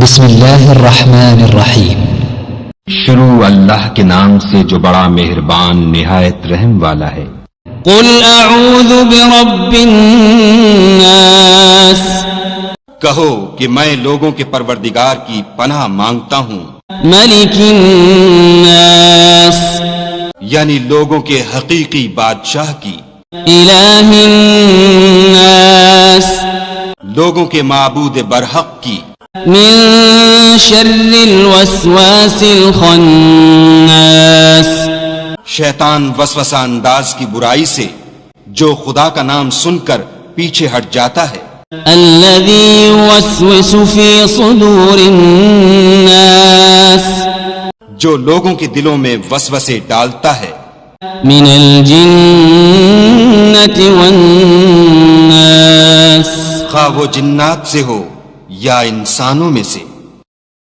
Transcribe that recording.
بسم اللہ الرحمن الرحیم۔ شروع اللہ کے نام سے جو بڑا مہربان نہایت رحم والا ہے۔ قل اعوذ برب الناس، کہو کہ میں لوگوں کے پروردگار کی پناہ مانگتا ہوں، ملک الناس، یعنی لوگوں کے حقیقی بادشاہ کی، الہ الناس، لوگوں کے معبود برحق کی، من شر الوسواس الخناس، شیطان وسوسہ انداز کی برائی سے جو خدا کا نام سن کر پیچھے ہٹ جاتا ہے، الذي يوسوس في صدور الناس، جو لوگوں کے دلوں میں وسوسے ڈالتا ہے، من الجنة والناس۔ خواہ وہ جنات سے ہو یا انسانوں میں سے۔